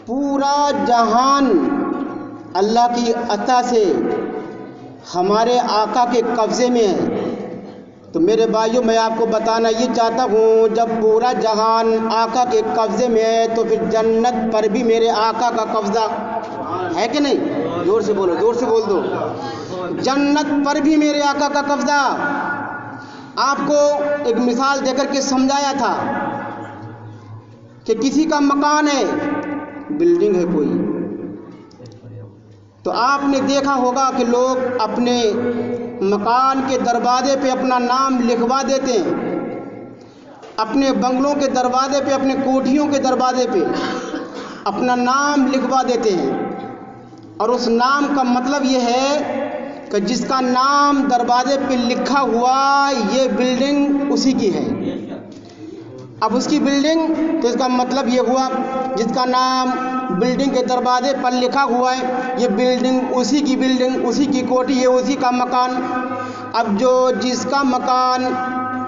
پورا جہان اللہ کی عطا سے ہمارے آقا کے قبضے میں ہے. تو میرے بھائیوں میں آپ کو بتانا یہ چاہتا ہوں جب پورا جہان آقا کے قبضے میں ہے تو پھر جنت پر بھی میرے آقا کا قبضہ ہے کہ نہیں؟ زور سے بولو، زور سے بول دو. جنت پر بھی میرے آقا کا قبضہ. آپ کو ایک مثال دے کر کے سمجھایا تھا کہ کسی کا مکان ہے، بلڈنگ ہے کوئی، تو آپ نے دیکھا ہوگا کہ لوگ اپنے مکان کے دروازے پہ اپنا نام لکھوا دیتے ہیں، اپنے بنگلوں کے دروازے پہ، اپنے کوٹھیوں کے دروازے پہ اپنا نام لکھوا دیتے ہیں. اور اس نام کا مطلب یہ ہے کہ جس کا نام دروازے پہ لکھا ہوا یہ بلڈنگ اسی کی ہے. اب اس کی بلڈنگ تو اس کا مطلب یہ ہوا جس کا نام بلڈنگ کے دروازے پر لکھا ہوا ہے یہ بلڈنگ اسی کی بلڈنگ، اسی کی کوٹھی، یہ اسی کا مکان. اب جو جس کا مکان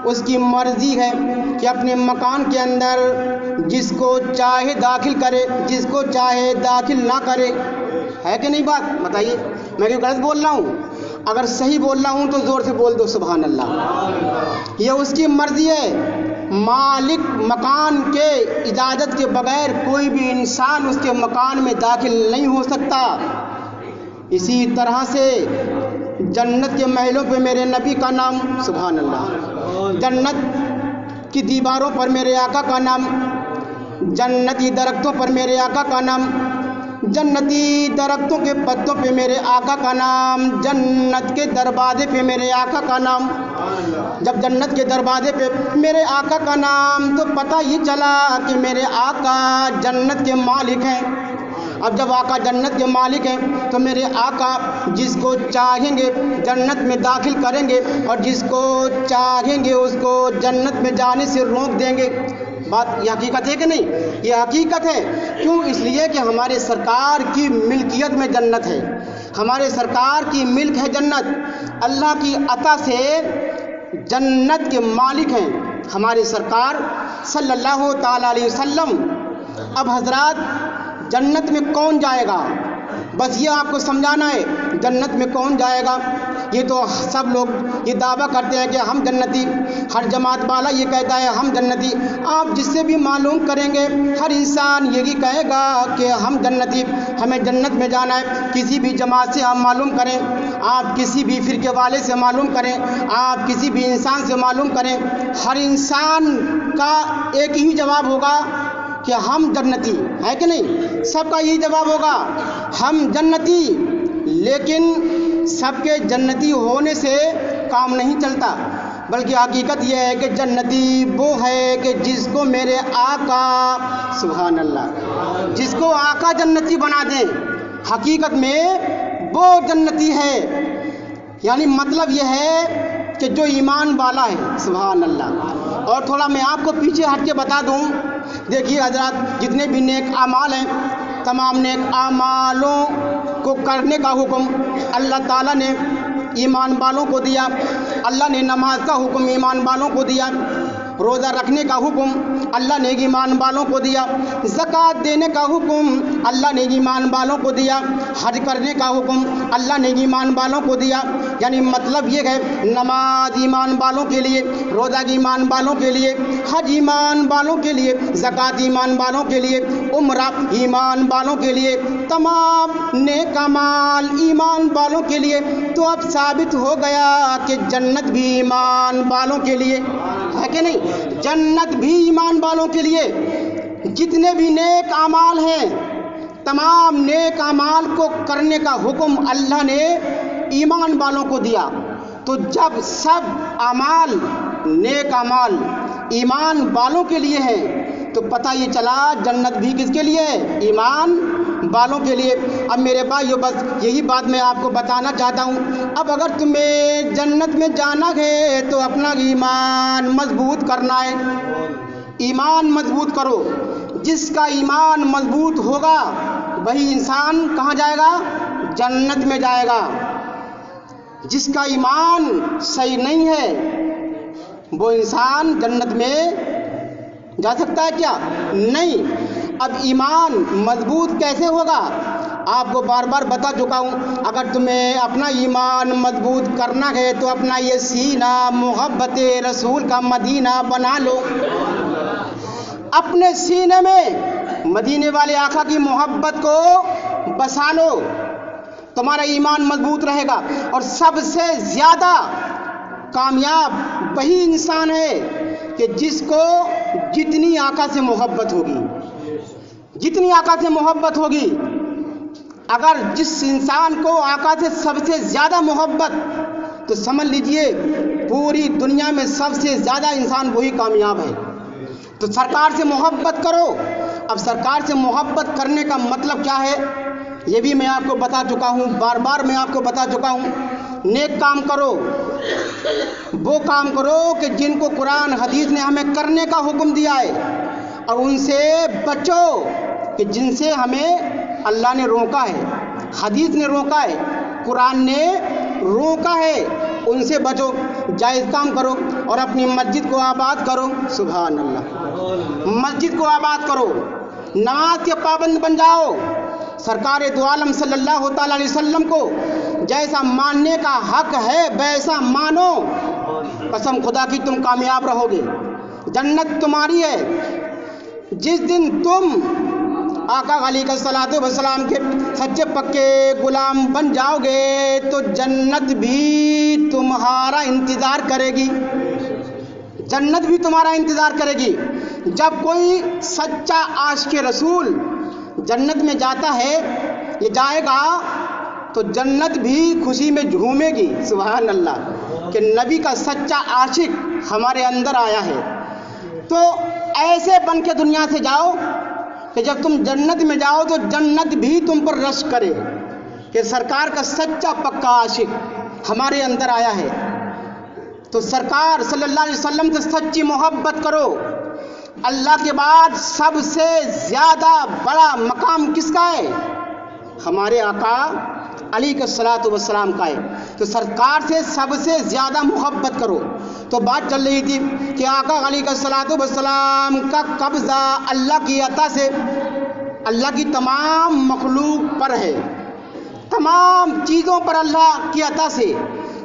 اس کی مرضی ہے کہ اپنے مکان کے اندر جس کو چاہے داخل کرے، جس کو چاہے داخل نہ کرے. ہے کہ نہیں بات؟ بتائیے میں کیوں غلط بول رہا ہوں؟ اگر صحیح بول رہا ہوں تو زور سے بول دو سبحان اللہ. یہ اس کی مرضی ہے. مالک مکان کے اجازت کے بغیر کوئی بھی انسان اس کے مکان میں داخل نہیں ہو سکتا. اسی طرح سے جنت کے محلوں پہ میرے نبی کا نام، سبحان اللہ، جنت کی دیواروں پر میرے آقا کا نام، جنتی درختوں پر میرے آقا کا نام، جنتی درختوں کے پتوں پہ میرے آقا کا نام، جنت کے دروازے پہ میرے آقا کا نام. جب جنت کے دروازے پہ میرے آقا کا نام تو پتہ یہ چلا کہ میرے آقا جنت کے مالک ہیں. اب جب آقا جنت کے مالک ہیں تو میرے آقا جس کو چاہیں گے جنت میں داخل کریں گے اور جس کو چاہیں گے اس کو جنت میں جانے سے روک دیں گے. بات یہ حقیقت ہے کہ نہیں؟ یہ حقیقت ہے. کیوں؟ اس لیے کہ ہمارے سرکار کی ملکیت میں جنت ہے، ہمارے سرکار کی ملک ہے جنت. اللہ کی عطا سے جنت کے مالک ہیں ہمارے سرکار صلی اللہ تعالیٰ علیہ وسلم. اب حضرات جنت میں کون جائے گا؟ بس یہ آپ کو سمجھانا ہے جنت میں کون جائے گا. یہ تو سب لوگ یہ دعویٰ کرتے ہیں کہ ہم جنتی، ہر جماعت والا یہ کہتا ہے ہم جنتی. آپ جس سے بھی معلوم کریں گے ہر انسان یہی کہے گا کہ ہم جنتی، ہمیں جنت میں جانا ہے. کسی بھی جماعت سے آپ معلوم کریں، آپ کسی بھی فرقے والے سے معلوم کریں، آپ کسی بھی انسان سے معلوم کریں، ہر انسان کا ایک ہی جواب ہوگا کہ ہم جنتی. ہے کہ نہیں؟ سب کا یہی جواب ہوگا ہم جنتی. لیکن سب کے جنتی ہونے سے کام نہیں چلتا، بلکہ حقیقت یہ ہے کہ جنتی وہ ہے کہ جس کو میرے آقا، سبحان اللہ، جس کو آقا جنتی بنا دیں، حقیقت میں وہ جنتی ہے. یعنی مطلب یہ ہے کہ جو ایمان والا ہے، سبحان اللہ. اور تھوڑا میں آپ کو پیچھے ہٹ کے بتا دوں، دیکھیے حضرات جتنے بھی نیک اعمال ہیں تمام نیک اعمالوں کو کرنے کا حکم اللہ تعالیٰ نے ایمان والوں کو دیا. اللہ نے نماز کا حکم ایمان والوں کو دیا، روزہ رکھنے کا حکم اللہ نے ایمان والوں کو دیا، زکوٰۃ دینے کا حکم اللہ نے ایمان والوں کو دیا، حج کرنے کا حکم اللہ نے ایمان والوں کو دیا. یعنی مطلب یہ ہے نماز ایمان والوں کے لیے، روزہ ایمان والوں کے لیے، حج ایمان والوں کے لیے، زکوٰۃ ایمان والوں کے لیے، عمرہ ایمان والوں کے لیے، تمام نیک اعمال ایمان والوں کے لیے. تو اب ثابت ہو گیا کہ جنت بھی ایمان والوں کے لیے ہے کہ نہیں؟ جنت بھی ایمان والوں کے لیے. جتنے بھی نیک اعمال ہیں تمام نیک اعمال کو کرنے کا حکم اللہ نے ایمان والوں کو دیا. تو جب سب اعمال نیک اعمال ایمان والوں کے لیے ہیں تو پتہ یہ چلا جنت بھی کس کے لیے ہے؟ ایمان والوں کے لیے. اب میرے بھائیو بس یہی بات میں آپ کو بتانا چاہتا ہوں. اب اگر تمہیں جنت میں جانا ہے تو اپنا ایمان مضبوط کرنا ہے. ایمان مضبوط کرو. جس کا ایمان مضبوط ہوگا وہی انسان کہاں جائے گا؟ جنت میں جائے گا. جس کا ایمان صحیح نہیں ہے وہ انسان جنت میں جا سکتا ہے کیا؟ نہیں. اب ایمان مضبوط کیسے ہوگا؟ آپ کو بار بار بتا چکا ہوں، اگر تمہیں اپنا ایمان مضبوط کرنا ہے تو اپنا یہ سینہ محبت رسول کا مدینہ بنا لو، اپنے سینے میں مدینے والے آقا کی محبت کو بسا لو، تمہارا ایمان مضبوط رہے گا۔ اور سب سے زیادہ کامیاب وہی انسان ہے کہ جس کو جتنی آقا سے محبت ہوگی، جتنی آقا سے محبت ہوگی، اگر جس انسان کو آقا سے سب سے زیادہ محبت، تو سمجھ لیجئے پوری دنیا میں سب سے زیادہ انسان وہی کامیاب ہے۔ تو سرکار سے محبت کرو۔ اب سرکار سے محبت کرنے کا مطلب کیا ہے یہ بھی میں آپ کو بتا چکا ہوں، بار بار میں آپ کو بتا چکا ہوں۔ نیک کام کرو، وہ کام کرو کہ جن کو قرآن حدیث نے ہمیں کرنے کا حکم دیا ہے، اور ان سے بچو کہ جن سے ہمیں اللہ نے روکا ہے، حدیث نے روکا ہے، قرآن نے روکا ہے، ان سے بچو۔ جائز کام کرو اور اپنی مسجد کو آباد کرو، سبحان اللہ، مسجد کو آباد کرو، نماز کے پابند بن جاؤ، سرکار دو عالم صلی اللہ تعالی علیہ وسلم کو جیسا ماننے کا حق ہے ویسا مانو، قسم خدا کی تم کامیاب رہو گے، جنت تمہاری ہے۔ جس دن تم آقا علیہ الصلوۃ والسلام کے سچے پکے غلام بن جاؤ گے تو جنت بھی تمہارا انتظار کرے گی، جنت بھی تمہارا انتظار کرے گی۔ جب کوئی سچا عاشق رسول جنت میں جاتا ہے، یہ جائے گا تو جنت بھی خوشی میں جھومے گی، سبحان اللہ، کہ نبی کا سچا عاشق ہمارے اندر آیا ہے۔ تو ایسے بن کے دنیا سے جاؤ کہ جب تم جنت میں جاؤ تو جنت بھی تم پر رش کرے کہ سرکار کا سچا پکا عاشق ہمارے اندر آیا ہے۔ تو سرکار صلی اللہ علیہ وسلم سے سچی محبت کرو۔ اللہ کے بعد سب سے زیادہ بڑا مقام کس کا ہے؟ ہمارے آقا علیہ الصلوۃ والسلام کا ہے۔ تو سرکار سے سب سے زیادہ محبت کرو۔ تو بات چل رہی تھی کہ آقا علیہ الصلوۃ والسلام کا قبضہ اللہ کی عطا سے اللہ کی تمام مخلوق پر ہے، تمام چیزوں پر اللہ کی عطا سے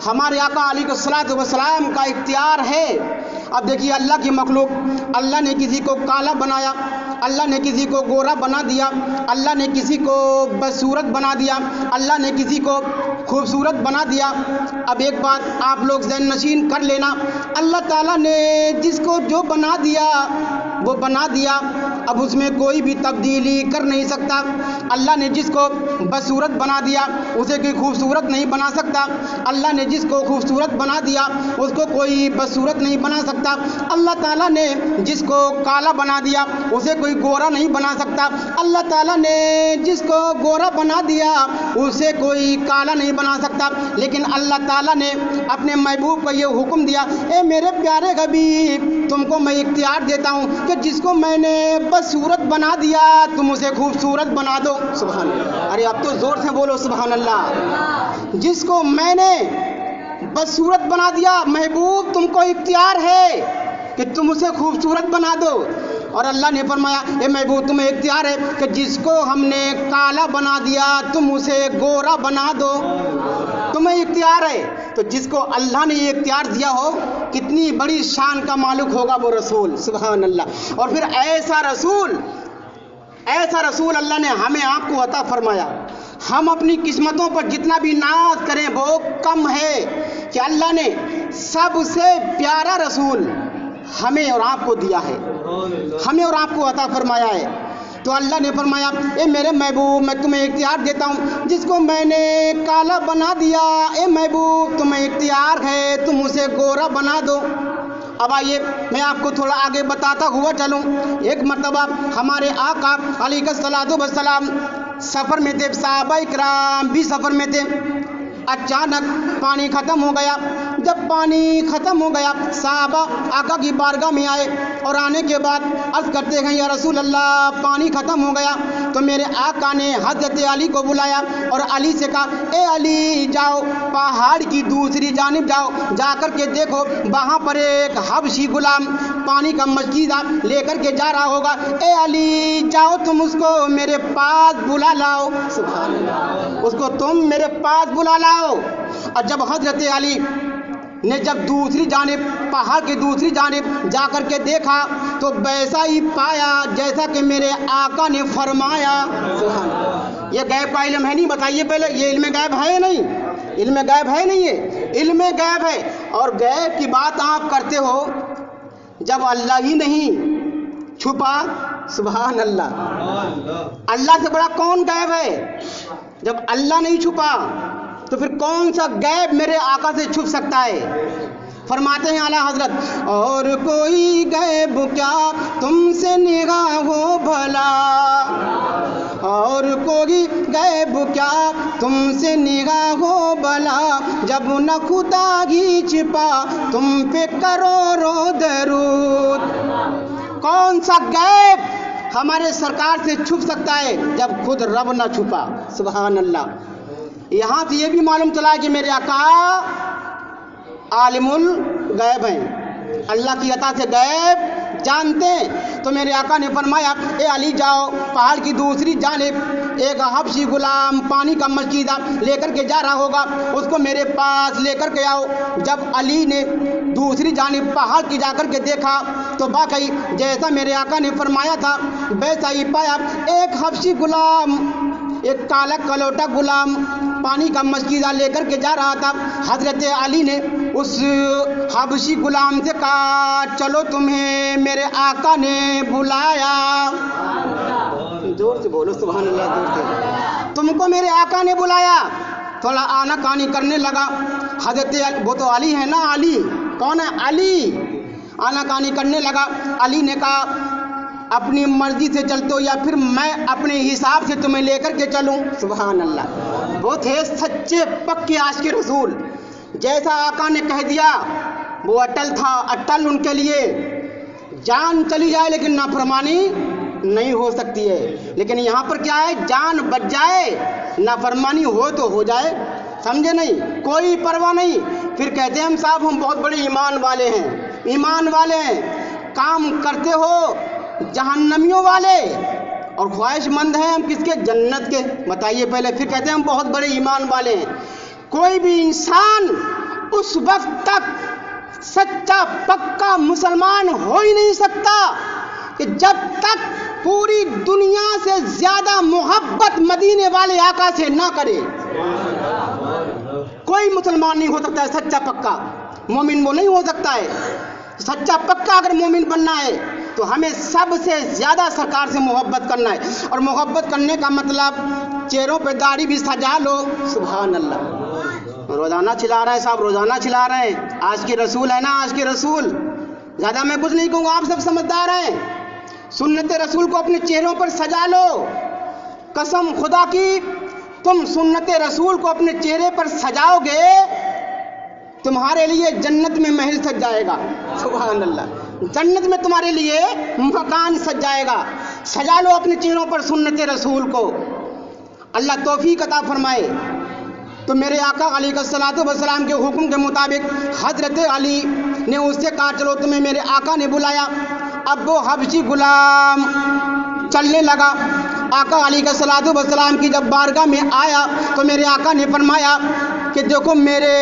ہمارے آقا علیہ الصلوۃ والسلام کا اختیار ہے۔ اب دیکھیے اللہ کی مخلوق، اللہ نے کسی کو کالا بنایا، اللہ نے کسی کو گورا بنا دیا، اللہ نے کسی کو بدصورت بنا دیا، اللہ نے کسی کو خوبصورت بنا دیا۔ اب ایک بات آپ لوگ ذہن نشین کر لینا، اللہ تعالیٰ نے جس کو جو بنا دیا وہ بنا دیا، اب اس میں کوئی بھی تبدیلی کر نہیں سکتا۔ اللہ نے جس کو بدصورت بنا دیا اسے کوئی خوبصورت نہیں بنا سکتا، اللہ نے جس کو خوبصورت بنا دیا اس کو کوئی بدصورت نہیں بنا سکتا، اللہ تعالیٰ نے جس کو کالا بنا دیا اسے کوئی گورا نہیں بنا سکتا، اللہ تعالیٰ نے جس کو گورا بنا دیا اسے کوئی کالا نہیں بنا سکتا۔ لیکن اللہ تعالیٰ نے اپنے محبوب کو یہ حکم دیا، اے میرے پیارے حبیب، تم کو میں اختیار دیتا ہوں کہ جس کو میں نے بدصورت بنا دیا تم اسے خوبصورت بنا دو، سبحان اللہ۔ ارے اب تو زور سے بولو سبحان اللہ۔ جس کو میں نے بدصورت بنا دیا، محبوب تم کو اختیار ہے کہ تم اسے خوبصورت بنا دو۔ اور اللہ نے فرمایا، اے محبوب تمہیں اختیار ہے کہ جس کو ہم نے کالا بنا دیا تم اسے گورا بنا دو، تمہیں اختیار ہے۔ تو جس کو اللہ نے یہ اختیار دیا ہو کتنی بڑی شان کا مالک ہوگا وہ رسول، سبحان اللہ۔ اور پھر ایسا رسول اللہ نے ہمیں آپ کو عطا فرمایا۔ ہم اپنی قسمتوں پر جتنا بھی ناز کریں وہ کم ہے کہ اللہ نے سب سے پیارا رسول ہمیں اور آپ کو دیا ہے، ہمیں اور آپ کو عطا فرمایا ہے۔ تو اللہ نے فرمایا، اے میرے محبوب میں تمہیں اختیار دیتا ہوں، جس کو میں نے کالا بنا دیا اے محبوب تمہیں اختیار ہے تم اسے گورا بنا دو۔ اب آئیے میں آپ کو تھوڑا آگے بتاتا ہوا چلوں۔ ایک مرتبہ ہمارے آقا علیہ الصلوۃ والسلام سفر میں تھے، صحابہ کرام بھی سفر میں تھے، اچانک پانی ختم ہو گیا۔ جب پانی ختم ہو گیا صحابہ آقا کی بارگاہ میں آئے اور آنے کے بعد عرض کرتے ہیں، یا رسول اللہ پانی ختم ہو گیا۔ تو میرے آقا نے حضرت علی کو بلایا اور علی سے کہا، اے علی جاؤ پہاڑ کی دوسری جانب جاؤ، جا کر کے دیکھو وہاں پر ایک حبشی غلام پانی کا مشکیزہ لے کر کے جا رہا ہوگا، اے علی جاؤ تم اس کو میرے پاس بلا لاؤ، سبحان اللہ، اس کو تم میرے پاس بلا لاؤ۔ اور جب حضرت علی نے جب دوسری جانب پہاڑ کی دوسری جانب جا کر کے دیکھا تو ویسا ہی پایا جیسا کہ میرے آقا نے فرمایا، سبحان اللہ۔ یہ غیب کا علم ہے نہیں، بتائیے پہلے، یہ علم غیب ہے یا نہیں؟ علم غیب ہے نہیں، یہ علم غیب ہے۔ اور غیب کی بات آپ کرتے ہو جب اللہ ہی نہیں چھپا، سبحان اللہ، اللہ سے بڑا کون غیب ہے؟ جب اللہ نہیں چھپا تو پھر کون سا غیب میرے آقا سے چھپ سکتا ہے؟ فرماتے ہیں اعلیٰ حضرت، اور کوئی غیب کیا تم سے نگاہ ہو بھلا، اور کوئی غیب کیا تم سے نگاہ ہو بھلا، جب نہ خدا ہی چھپا تم پہ کروڑوں درود۔ کون سا غیب ہمارے سرکار سے چھپ سکتا ہے جب خود رب نہ چھپا، سبحان اللہ۔ یہاں سے یہ بھی معلوم چلا کہ میرے آقا عالم الغیب ہیں، اللہ کی عطا سے غیب جانتے ہیں۔ تو میرے آقا نے فرمایا، اے علی جاؤ پہاڑ کی دوسری جانب ایک حبشی غلام پانی کا مشکیزہ لے کر کے جا رہا ہوگا، اس کو میرے پاس لے کر کے آؤ۔ جب علی نے دوسری جانب پہاڑ کی جا کر کے دیکھا تو واقعی جیسا میرے آقا نے فرمایا تھا ویسا ہی پایا، ایک حبشی غلام، ایک کالا کلوٹا غلام پانی کا مشکیزہ لے کر کے جا رہا تھا۔ حضرت علی نے اس حبشی غلام سے کہا، چلو تمہیں میرے آقا نے بلایا، زور سے بولو سبحان اللہ، زور سے، تم کو میرے آقا نے بلایا۔ تھوڑا آنا کانی کرنے لگا حضرت، وہ تو علی ہے نا، علی کون ہے؟ علی آنا کانی کرنے لگا۔ علی نے کہا، اپنی مرضی سے چلتے ہو یا پھر میں اپنے حساب سے تمہیں لے کر کے چلوں؟ سبحان اللہ، وہ تھے سچے پکے عاشق رسول، جیسا آقا نے کہہ دیا وہ اٹل تھا، اٹل ان کے لیے جان چلی جائے لیکن نافرمانی نہیں ہو سکتی ہے۔ لیکن یہاں پر کیا ہے، جان بچ جائے نافرمانی ہو تو ہو جائے، سمجھے نہیں، کوئی پرواہ نہیں۔ پھر کہتے ہیں ہم صاحب ہم بہت بڑے ایمان والے ہیں، ایمان والے ہیں، کام کرتے ہو جہنمیوں والے اور خواہش مند ہیں ہم کس کے؟ جنت کے، بتائیے پہلے۔ پھر کہتے ہیں ہم بہت بڑے ایمان والے ہیں۔ کوئی بھی انسان اس وقت تک سچا پکا مسلمان ہو ہی نہیں سکتا کہ جب تک پوری دنیا سے زیادہ محبت مدینے والے آقا سے نہ کرے۔ کوئی مسلمان نہیں ہو سکتا ہے سچا پکا، مومن وہ نہیں ہو سکتا ہے۔ سچا پکا اگر مومن بننا ہے تو ہمیں سب سے زیادہ سرکار سے محبت کرنا ہے، اور محبت کرنے کا مطلب چہروں پہ داڑھی بھی سجا لو، سبحان اللہ۔ روزانہ چلا رہے ہیں صاحب، روزانہ چلا رہے ہیں، آج کے رسول ہے نا، آج کے رسول، زیادہ میں کچھ نہیں کہوں گا، آپ سب سمجھدار ہیں۔ سنت رسول کو اپنے چہروں پر سجا لو، قسم خدا کی تم سنت رسول کو اپنے چہرے پر سجاؤ گے تمہارے لیے جنت میں محل سج جائے گا، سبحان اللہ، جنت میں تمہارے لیے مکان سج جائے گا۔ سجا لو اپنے چہروں پر سنت رسول کو، اللہ توفیق عطا فرمائے۔ تو میرے آقا علیہ الصلوۃ والسلام کے حکم کے مطابق حضرت علی نے اس سے کہا، چلو تمہیں میرے آقا نے بلایا۔ اب وہ حبشی غلام چلنے لگا، آقا علیہ الصلوۃ والسلام کی جب بارگاہ میں آیا تو میرے آقا نے فرمایا کہ دیکھو میرے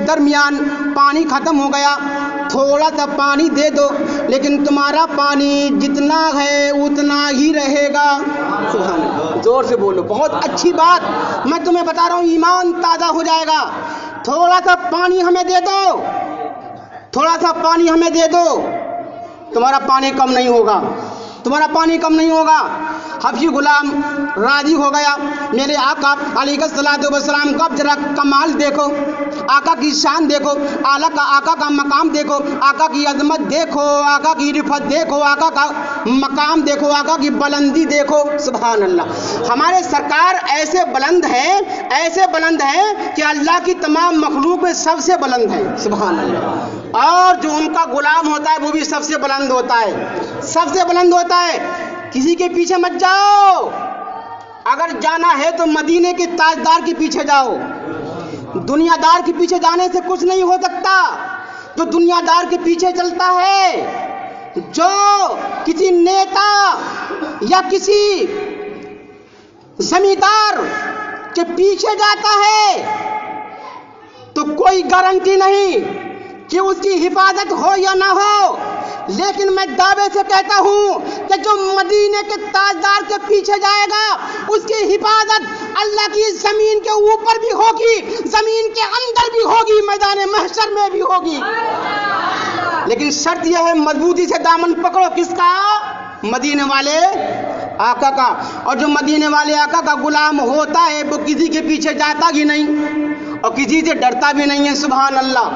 درمیان پانی ختم ہو گیا، تھوڑا سا پانی دے دو، لیکن تمہارا پانی جتنا ہے اتنا ہی رہے گا، سبحان اللہ، زور سے بولو، بہت اچھی بات میں تمہیں بتا رہا ہوں، ایمان تازہ ہو جائے گا۔ تھوڑا سا پانی ہمیں دے دو، تھوڑا سا پانی ہمیں دے دو، تمہارا پانی کم نہیں ہوگا، تمہارا پانی کم نہیں ہوگا۔ حبشی غلام راضی ہو گیا۔ میرے آقا علیہ الصلوۃ والسلام کا ذرا کمال دیکھو، آقا کی شان دیکھو، آقا کا مقام دیکھو، آقا کی عظمت دیکھو، آقا کی رفعت دیکھو، آقا کا مقام دیکھو، آقا کی بلندی دیکھو، سبحان اللہ۔ ہمارے سرکار ایسے بلند ہیں، ایسے بلند ہیں کہ اللہ کی تمام مخلوق میں سب سے بلند ہیں، سبحان اللہ۔ اور جو ان کا غلام ہوتا ہے وہ بھی سب سے بلند ہوتا ہے، سب سے بلند ہوتا ہے۔ کسی کے پیچھے مت جاؤ، اگر جانا ہے تو مدینے کے تاجدار کے پیچھے جاؤ۔ دنیا دار کے پیچھے جانے سے کچھ نہیں ہو سکتا۔ جو دنیا دار کے پیچھے چلتا ہے جو کسی نیتا یا کسی زمیندار کے پیچھے جاتا ہے تو کوئی گارنٹی نہیں کہ اس کی حفاظت ہو یا نہ ہو، لیکن میں دعوے سے کہتا ہوں کہ جو مدینے کے تاجدار کے پیچھے جائے گا اس کی حفاظت اللہ کی زمین کے اوپر بھی ہوگی، زمین کے اندر بھی ہوگی، میدان محشر میں بھی ہوگی۔ لیکن شرط یہ ہے مضبوطی سے دامن پکڑو، کس کا؟ مدینے والے آقا کا۔ اور جو مدینے والے آقا کا غلام ہوتا ہے وہ کسی کے پیچھے جاتا ہی نہیں اور کسی سے ڈرتا بھی نہیں ہے۔ سبحان اللہ،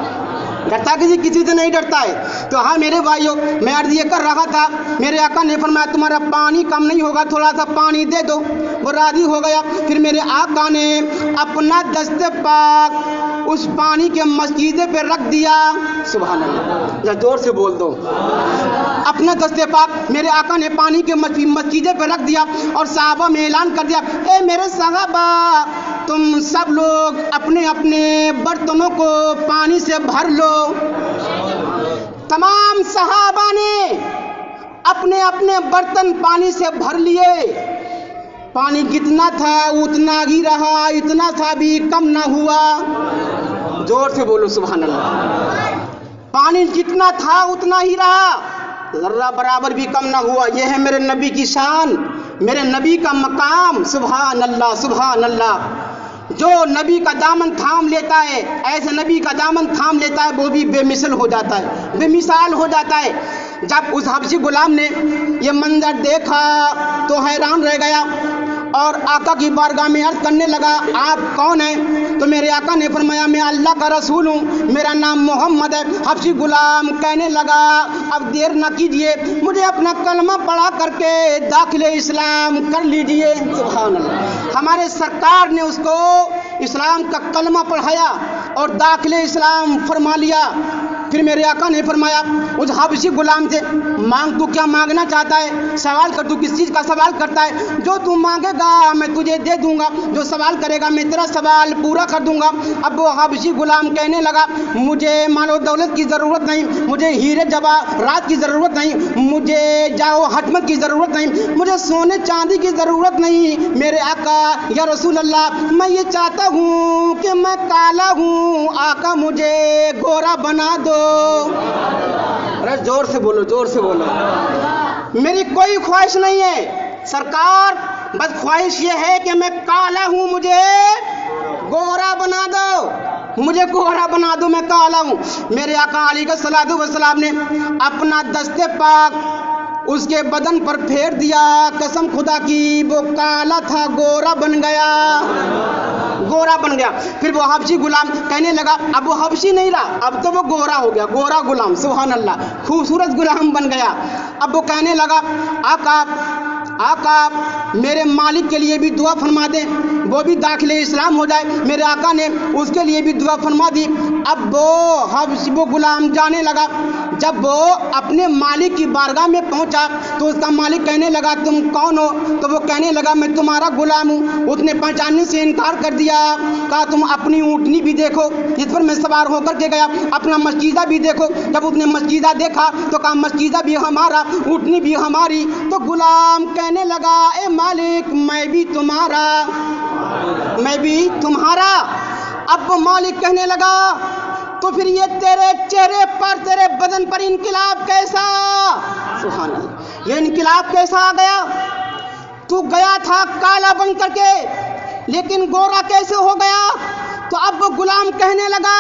ڈرتا کسی سے نہیں ڈرتا ہے۔ تو ہاں میرے بھائیوں، میں عرض یہ کر رہا تھا، میرے آقا نے فرمایا تمہارا پانی کم نہیں ہوگا، تھوڑا سا پانی دے دو۔ وہ راضی ہو گیا۔ پھر میرے آقا نے اپنا دست پاک اس پانی کے مسجدے پہ رکھ دیا۔ سبحان اللہ، یا زور سے بول دو۔ اپنا دست پاک میرے آقا نے پانی کے مسجدے پہ رکھ دیا اور صحابہ میں اعلان کر دیا، اے میرے صحابہ، تم سب لوگ اپنے اپنے برتنوں کو پانی سے بھر لو۔ تمام صحابہ نے اپنے اپنے برتن پانی سے بھر لیے۔ پانی جتنا تھا اتنا ہی رہا، اتنا تھا بھی کم نہ ہوا۔ زور سے بولو سبحان اللہ۔ پانی جتنا تھا اتنا ہی رہا، ذرہ برابر بھی کم نہ ہوا۔ یہ ہے میرے نبی کی شان، میرے نبی کا مقام۔ سبحان اللہ، سبحان اللہ۔ جو نبی کا دامن تھام لیتا ہے، ایسے نبی کا دامن تھام لیتا ہے، وہ بھی بے مثل ہو جاتا ہے، بے مثال ہو جاتا ہے۔ جب اس حبشی غلام نے یہ منظر دیکھا تو حیران رہ گیا اور آقا کی بارگاہ میں عرض کرنے لگا، آپ کون ہیں؟ تو میرے آقا نے فرمایا، میں اللہ کا رسول ہوں، میرا نام محمد ہے۔ حبشی غلام کہنے لگا، اب دیر نہ کیجئے، مجھے اپنا کلمہ پڑھا کر کے داخل اسلام کر لیجئے۔ سبحان اللہ۔ ہمارے سرکار نے اس کو اسلام کا کلمہ پڑھایا اور داخل اسلام فرما لیا۔ پھر میرے آقا نے فرمایا اس حبشی غلام سے، مانگ تو کیا مانگنا چاہتا ہے؟ سوال کر، تو کس چیز کا سوال کرتا ہے؟ جو تو مانگے گا میں تجھے دے دوں گا، جو سوال کرے گا میں تیرا سوال پورا کر دوں گا۔ اب وہ حبشی غلام کہنے لگا، مجھے مال و دولت کی ضرورت نہیں، مجھے ہیرے جواہرات کی ضرورت نہیں، مجھے جاہ و حشمت کی ضرورت نہیں، مجھے سونے چاندی کی ضرورت نہیں۔ میرے آقا یا رسول اللہ، میں یہ چاہتا ہوں کہ میں کالا ہوں، آقا مجھے گورا بنا دو۔ ارے زور سے بولو، زور سے بولو۔ میری کوئی خواہش نہیں ہے سرکار، بس خواہش یہ ہے کہ میں کالا ہوں، مجھے گورا بنا دو، مجھے گورا بنا دو، میں کالا ہوں۔ میرے آقا علیہ الصلوۃ والسلام نے اپنا دست پاک اس کے بدن پر پھیر دیا، قسم خدا کی وہ کالا تھا گورا بن گیا، گورا بن گیا۔ پھر وہ حبشی غلام کہنے لگا، اب وہ حبشی نہیں رہا، اب تو وہ گورا ہو گیا، گورا غلام۔ سبحان اللہ، خوبصورت غلام بن گیا۔ اب وہ کہنے لگا، آقا آقا میرے مالک کے لیے بھی دعا فرما دیں، وہ بھی داخل اسلام ہو جائے۔ میرے آقا نے اس کے لیے بھی دعا فرما دی۔ اب وہ غلام جانے لگا۔ جب وہ اپنے مالک کی بارگاہ میں پہنچا تو اس کا مالک کہنے لگا، تم کون ہو؟ تو وہ کہنے لگا، میں تمہارا غلام ہوں۔ اس نے پہچاننے سے انکار کر دیا، کہا تم اپنی اونٹنی بھی دیکھو جس پر میں سوار ہو کر کے گیا، اپنا مسجدہ بھی دیکھو۔ جب اس نے مسجدہ دیکھا تو کہا مسجدہ بھی ہمارا، اونٹنی بھی ہماری۔ تو غلام کہنے لگا، اے مالک میں بھی تمہارا، میں بھی تمہارا۔ اب وہ مالک کہنے لگا، تو پھر یہ تیرے چہرے پر، تیرے بدن پر انقلاب کیسا؟ سبحان اللہ، یہ انقلاب کیسا آ گیا؟ تو گیا تھا کالا بن کر کے، لیکن گورا کیسے ہو گیا؟ تو اب وہ غلام کہنے لگا،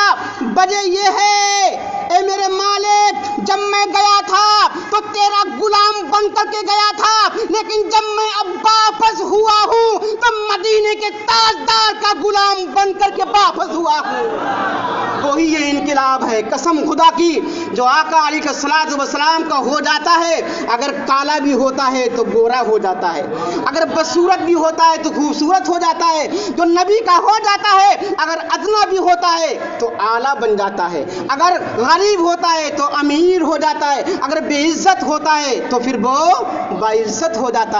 وجہ یہ ہے اے میرے مالک، جب میں گیا تھا تو تیرا غلام بن کر کے گیا تھا، لیکن جب میں اب واپس ہوا ہوں تو مدینے کے تاجدار کا غلام بن کر کے واپس ہوا ہوں۔ وہی یہ انقلاب ہے، قسم خدا کی، جو آقا علیہ الصلوۃ والسلام کا ہو جاتا ہے، اگر کالا بھی ہوتا ہے تو گورا ہو جاتا ہے، اگر بدصورت بھی ہوتا ہے تو خوبصورت ہو جاتا ہے، جو نبی کا ہو جاتا ہے اگر ادنا بھی ہوتا ہے تو اعلیٰ بن جاتا ہے، اگر غریب ہوتا ہے تو امیر ہو جاتا ہے، اگر بے عزت ہوتا ہے تو پھر وہ باعزت ہو جاتا ہے۔